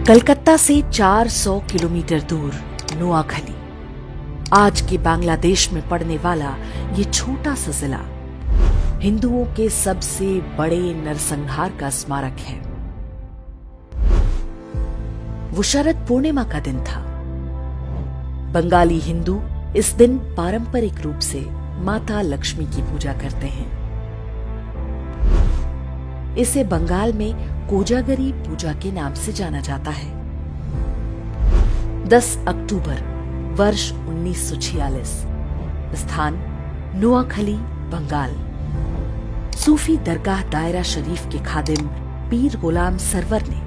कलकत्ता से 400 किलोमीटर दूर नोआखली, आज के बांग्लादेश में पड़ने वाला ये छोटा सा जिला हिंदुओं के सबसे बड़े नरसंहार का स्मारक है। वो शरद पूर्णिमा का दिन था। बंगाली हिंदू इस दिन पारंपरिक रूप से माता लक्ष्मी की पूजा करते हैं। इसे बंगाल में कोजागरी पूजा के नाम से जाना जाता है। 10 अक्टूबर वर्ष 1946, स्थान नोआखली, बंगाल। सूफी दरगाह दायरा शरीफ के खादिम पीर गुलाम सरवर ने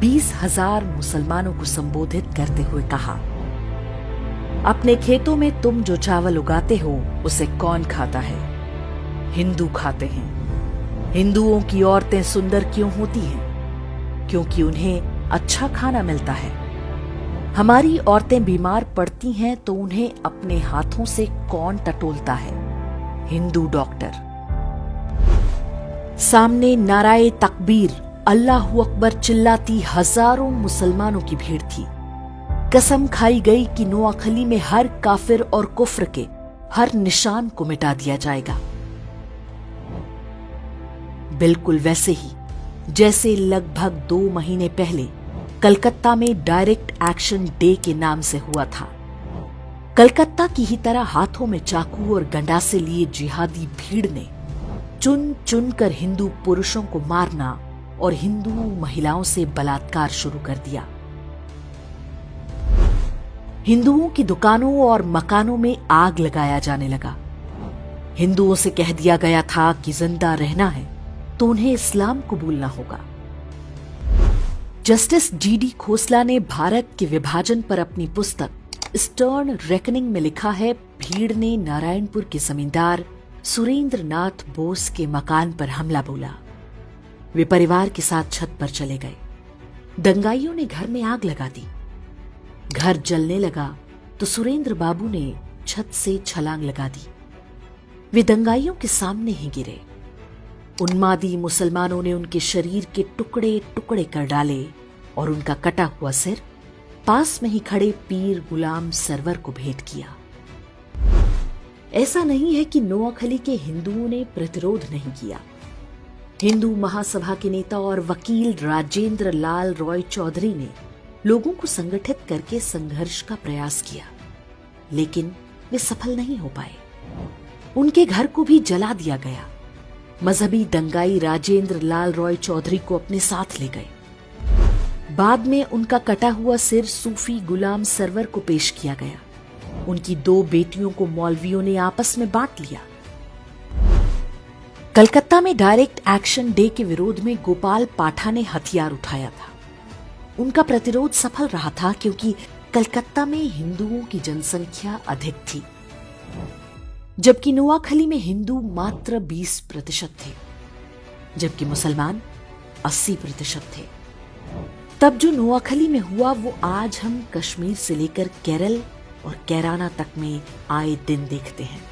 20,000 मुसलमानों को संबोधित करते हुए कहा, अपने खेतों में तुम जो चावल उगाते हो उसे कौन खाता है? हिंदू खाते हैं। हिंदुओं की औरतें सुंदर क्यों होती हैं? क्योंकि उन्हें अच्छा खाना मिलता है। हमारी औरतें बीमार पड़ती हैं तो उन्हें अपने हाथों से कौन टटोलता है? हिंदू डॉक्टर। सामने नाराए तकबीर, अल्लाहू अकबर चिल्लाती हजारों मुसलमानों की भीड़ थी। कसम खाई गई कि नोआखली में हर काफिर और कुफ्र के हर निशान को मिटा दिया जाएगा। बिल्कुल वैसे ही जैसे लगभग 2 महीने पहले कलकत्ता में डायरेक्ट एक्शन डे के नाम से हुआ था। कलकत्ता की ही तरह हाथों में चाकू और गंडासे लिए जिहादी भीड़ ने चुन चुन कर हिंदू पुरुषों को मारना और हिंदू महिलाओं से बलात्कार शुरू कर दिया। हिंदुओं की दुकानों और मकानों में आग लगाया जाने लगा। हिंदुओं से कह दिया गया था कि जिंदा रहना है तो उन्हें इस्लाम कबूलना होगा। जस्टिस जीडी खोसला ने भारत के विभाजन पर अपनी पुस्तक स्टर्न रेकनिंग में लिखा है, भीड़ ने नारायणपुर के जमींदार सुरेंद्र नाथ बोस के मकान पर हमला बोला। वे परिवार के साथ छत पर चले गए। दंगाइयों ने घर में आग लगा दी। घर जलने लगा तो सुरेंद्र बाबू ने छत से छलांग लगा दी। वे दंगाइयों के सामने ही गिरे। उन्मादी मुसलमानों ने उनके शरीर के टुकड़े टुकड़े कर डाले और उनका कटा हुआ सिर पास में ही खड़े पीर गुलाम सरवर को भेंट किया। ऐसा नहीं है कि नोआखली के हिंदुओं ने प्रतिरोध नहीं किया। हिंदू महासभा के नेता और वकील राजेंद्र लाल रॉय चौधरी ने लोगों को संगठित करके संघर्ष का प्रयास किया, लेकिन वे सफल नहीं हो पाए। उनके घर को भी जला दिया गया। मजहबी दंगाई राजेंद्र लाल रॉय चौधरी को अपने साथ ले गए। बाद में उनका कटा हुआ सिर सूफी गुलाम सरवर को पेश किया गया। उनकी 2 बेटियों को मौलवियों ने आपस में बांट लिया। कलकत्ता में डायरेक्ट एक्शन डे के विरोध में गोपाल पाठा ने हथियार उठाया था। उनका प्रतिरोध सफल रहा था क्योंकि कलकत्ता में हिंदुओं की जनसंख्या अधिक थी, जबकि नोआखली में हिंदू मात्र 20% थे, जबकि मुसलमान 80% थे। तब जो नोआखली में हुआ वो आज हम कश्मीर से लेकर केरल और कैराना तक में आए दिन देखते हैं।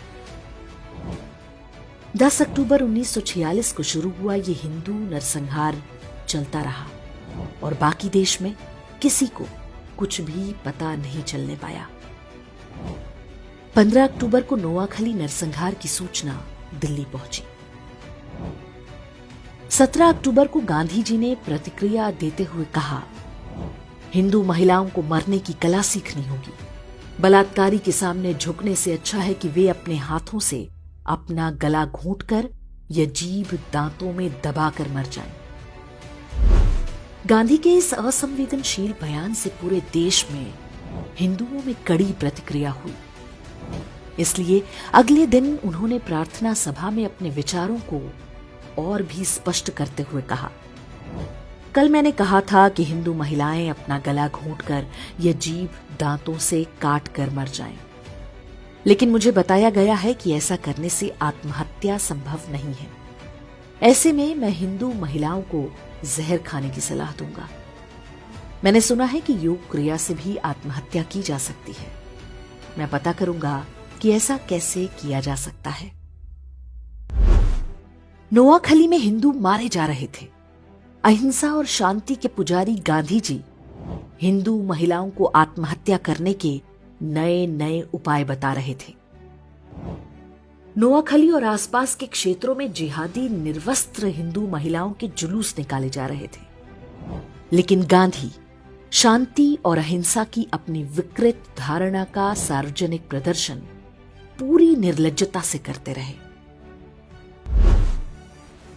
10 अक्टूबर 1946 को शुरू हुआ ये हिंदू नरसंहार चलता रहा और बाकी देश में किसी को कुछ भी पता नहीं चलने पाया। 15 अक्टूबर को नोआखली नरसंहार की सूचना दिल्ली पहुंची। 17 अक्टूबर को गांधी जी ने प्रतिक्रिया देते हुए कहा, हिंदू महिलाओं को मरने की कला सीखनी होगी। बलात्कारी के सामने झुकने से अच्छा है कि वे अपने हाथों से अपना गला घोंटकर या जीभ दांतों में दबाकर मर जाएं। गांधी के इस असंवेदनशील बयान से पूरे देश में हिंदुओं में कड़ी प्रतिक्रिया हुई। इसलिए अगले दिन उन्होंने प्रार्थना सभा में अपने विचारों को और भी स्पष्ट करते हुए कहा, कल मैंने कहा था कि हिंदू महिलाएं अपना गला घोंटकर या जीभ दांतों से काट कर मर जाएं, लेकिन मुझे बताया गया है कि ऐसा करने से आत्महत्या संभव नहीं है। ऐसे में मैं हिंदू महिलाओं को जहर खाने की सलाह दूंगा। मैंने सुना है कि योग क्रिया से भी आत्महत्या की जा सकती है। मैं पता करूंगा कि ऐसा कैसे किया जा सकता है। नोआखली में हिंदू मारे जा रहे थे। अहिंसा और शांति के पुजारी गांधी जी हिंदू महिलाओं को आत्महत्या करने के नए नए उपाय बता रहे थे। नोआखली और आसपास के क्षेत्रों में जिहादी निर्वस्त्र हिंदू महिलाओं के जुलूस निकाले जा रहे थे, लेकिन गांधी शांति और अहिंसा की अपनी विकृत धारणा का सार्वजनिक प्रदर्शन पूरी निर्लज्जता से करते रहे।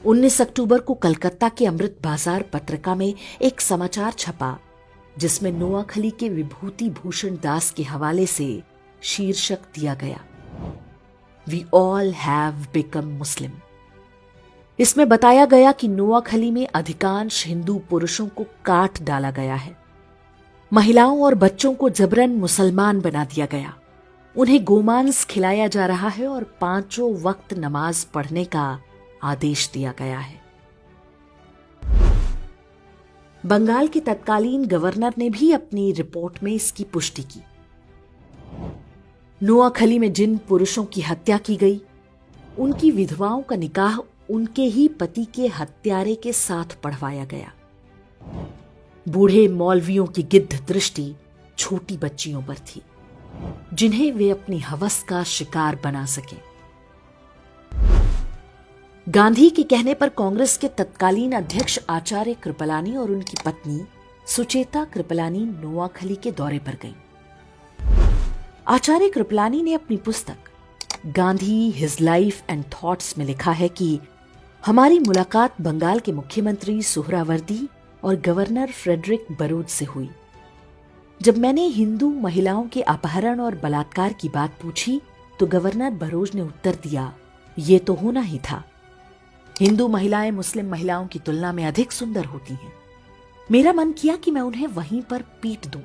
19 अक्टूबर को कलकत्ता के अमृत बाजार पत्रिका में एक समाचार छपा जिसमें नोआखली के विभूति भूषण दास के हवाले से शीर्षक दिया गया, वी ऑल हैव बिकम मुस्लिम। इसमें बताया गया कि नोआखली में अधिकांश हिंदू पुरुषों को काट डाला गया है, महिलाओं और बच्चों को जबरन मुसलमान बना दिया गया, उन्हें गोमांस खिलाया जा रहा है और 5 वक्त नमाज पढ़ने का आदेश दिया गया है। बंगाल के तत्कालीन गवर्नर ने भी अपनी रिपोर्ट में इसकी पुष्टि की। नोआखली में जिन पुरुषों की हत्या की गई, उनकी विधवाओं का निकाह उनके ही पति के हत्यारे के साथ पढ़वाया गया। बूढ़े मौलवियों की गिद्ध दृष्टि छोटी बच्चियों पर थी, जिन्हें वे अपनी हवस का शिकार बना सके। गांधी के कहने पर कांग्रेस के तत्कालीन अध्यक्ष आचार्य कृपलानी और उनकी पत्नी सुचेता कृपलानी नोआखली के दौरे पर गईं। आचार्य कृपलानी ने अपनी पुस्तक Gandhi his life and thoughts में लिखा है कि हमारी मुलाकात बंगाल के मुख्यमंत्री सुहरावर्दी और गवर्नर फ्रेडरिक बरूच से हुई। जब मैंने हिंदू महिलाओं के अपहरण और बलात्कार की बात पूछी तो गवर्नर बरूच ने उत्तर दिया, ये तो होना ही था। हिंदू महिलाएं मुस्लिम महिलाओं की तुलना में अधिक सुंदर होती हैं। मेरा मन किया कि मैं उन्हें वहीं पर पीट दूं,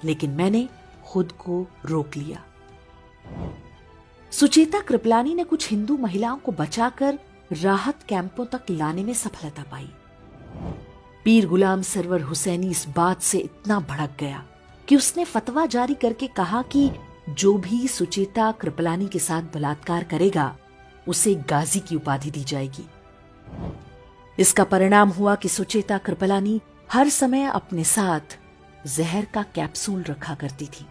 लेकिन मैंने खुद को रोक लिया। सुचेता कृपलानी ने कुछ हिंदू महिलाओं को बचाकर राहत कैंपों तक लाने में सफलता पाई। पीर गुलाम सरवर हुसैनी इस बात से इतना भड़क गया कि उसने फतवा जारी करके कहा कि जो भी सुचेता कृपलानी के साथ बलात्कार करेगा उसे गाजी की उपाधि दी जाएगी। इसका परिणाम हुआ कि सुचेता कृपलानी हर समय अपने साथ जहर का कैप्सूल रखा करती थी।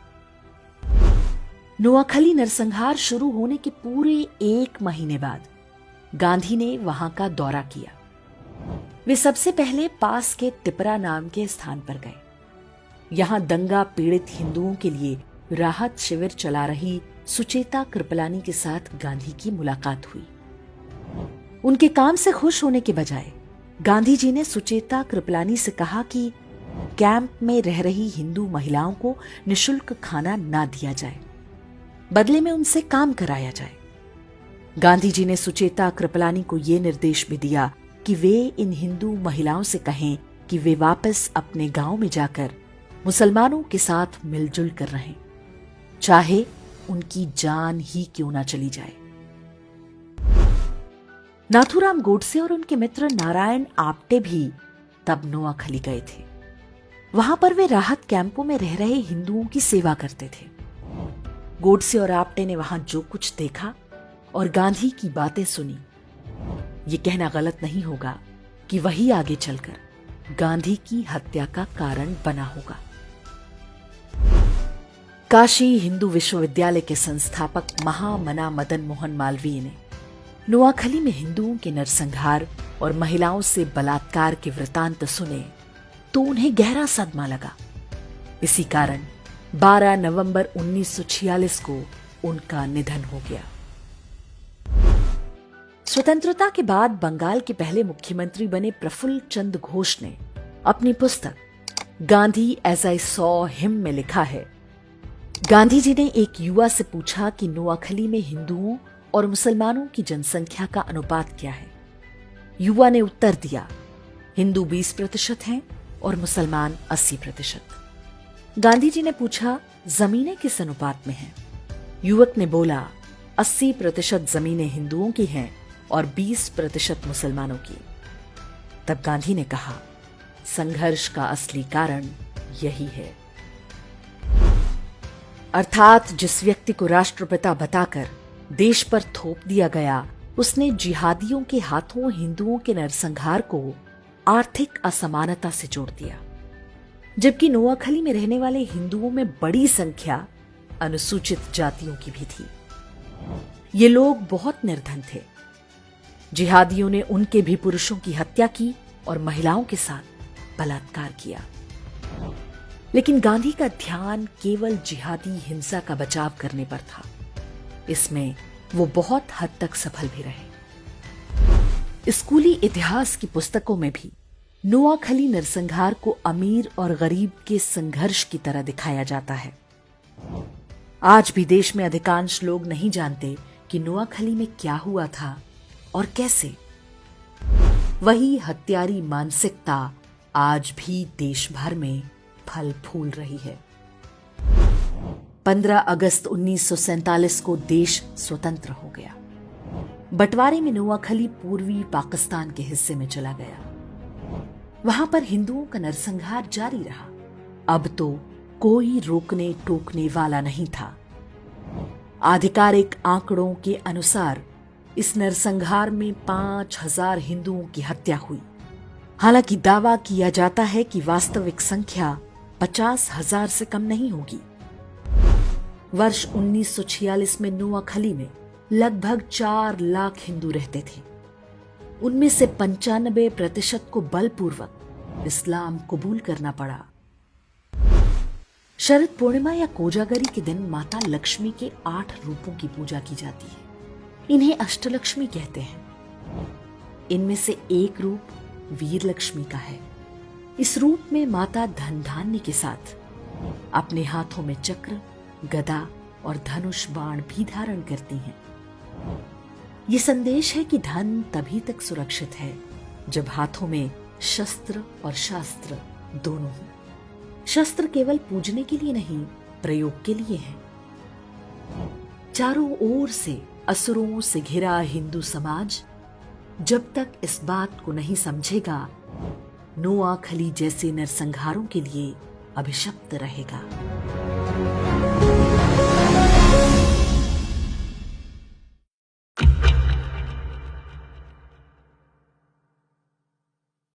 नोआखली नरसंहार शुरू होने के पूरे 1 महीने बाद गांधी ने वहां का दौरा किया। वे सबसे पहले पास के तिपरा नाम के स्थान पर गए। यहां दंगा पीड़ित हिंदुओं के लिए राहत शिविर चला रही सुचेता कृपलानी के साथ गांधी की मुलाकात हुई। उनके काम से खुश होने के बजाय गांधी जी ने सुचेता कृपलानी से कहा कि कैंप में रह रही हिंदू महिलाओं को निशुल्क खाना ना दिया जाए, बदले में उनसे काम कराया जाए। गांधी जी ने सुचेता कृपलानी को यह निर्देश भी दिया कि वे इन हिंदू महिलाओं से कहें कि वे वापस अपने गांव में जाकर मुसलमानों के साथ मिलजुल कर रहें, चाहे उनकी जान ही क्यों ना चली जाए। नाथूराम गोडसे और उनके मित्र नारायण आप्टे भी तब नोआखली गए थे। वहां पर वे राहत कैंपों में रह रहे हिंदुओं की सेवा करते थे। गोडसे और आप्टे ने वहां जो कुछ देखा और गांधी की बातें सुनी, ये कहना गलत नहीं होगा कि वही आगे चलकर गांधी की हत्या का कारण बना होगा। काशी हिंदू विश्वविद्यालय के संस्थापक महामना मदन मोहन मालवीय ने नोआखली में हिंदुओं के नरसंहार और महिलाओं से बलात्कार के वृतांत सुने तो उन्हें गहरा सदमा लगा। इसी कारण 12 नवंबर 1946 को उनका निधन हो गया। स्वतंत्रता के बाद बंगाल के पहले मुख्यमंत्री बने प्रफुल्ल चंद्र घोष ने अपनी पुस्तक Gandhi as I saw him में लिखा है, गांधी जी ने एक युवा से पूछा कि नोआखली में हिंदुओं और मुसलमानों की जनसंख्या का अनुपात क्या है। युवा ने उत्तर दिया, हिंदू 20% हैं और मुसलमान 80%। गांधी जी ने पूछा, जमीनें किस अनुपात में हैं? युवक ने बोला, 80% जमीनें हिंदुओं की हैं और 20% मुसलमानों की। तब गांधी ने कहा, संघर्ष का असली कारण यही है। अर्थात जिस व्यक्ति को राष्ट्रपिता बताकर देश पर थोप दिया गया, उसने जिहादियों के हाथों हिंदुओं के नरसंहार को आर्थिक असमानता से जोड़ दिया। जबकि नोआखली में रहने वाले हिंदुओं में बड़ी संख्या अनुसूचित जातियों की भी थी। ये लोग बहुत निर्धन थे। जिहादियों ने उनके भी पुरुषों की हत्या की और महिलाओं के साथ बलात्कार किया। लेकिन गांधी का ध्यान केवल जिहादी हिंसा का बचाव करने पर था। इसमें वो बहुत हद तक सफल भी रहे। स्कूली इतिहास की पुस्तकों में भी नोआखली नरसंहार को अमीर और गरीब के संघर्ष की तरह दिखाया जाता है। आज भी देश में अधिकांश लोग नहीं जानते कि नोआखली में क्या हुआ था और कैसे। वही हत्यारी मानसिकता आज भी देश भर में फल फूल रही है। 15 अगस्त 1947 को देश स्वतंत्र हो गया। बंटवारे में नोआखली पूर्वी पाकिस्तान के हिस्से में चला गया। वहां पर हिंदुओं का नरसंहार जारी रहा। अब तो कोई रोकने टोकने वाला नहीं था। आधिकारिक आंकड़ों के अनुसार इस नरसंहार में 5000 हिंदुओं की हत्या हुई। हालांकि दावा किया जाता है कि वास्तविक संख्या 50,000 से कम नहीं होगी। वर्ष 1946 में नोआखली में लगभग 4 लाख हिंदू रहते थे। उनमें से 95% को बलपूर्वक इस्लाम कबूल करना पड़ा। शरद पूर्णिमा या कोजागरी के दिन माता लक्ष्मी के 8 रूपों की पूजा की जाती है। इन्हें अष्टलक्ष्मी कहते हैं। इनमें से एक रूप वीर लक्ष्मी का है। इस रूप में माता धन धान्य के साथ अपने हाथों में चक्र, गदा और धनुष बाण भी धारण करती हैं। ये संदेश है कि धन तभी तक सुरक्षित है जब हाथों में शस्त्र और शास्त्र दोनों हों। शस्त्र केवल पूजने के लिए नहीं, प्रयोग के लिए है। चारों ओर से असुरों से घिरा हिंदू समाज जब तक इस बात को नहीं समझेगा, नोआखली जैसे नरसंहारों के लिए अभिशप्त रहेगा।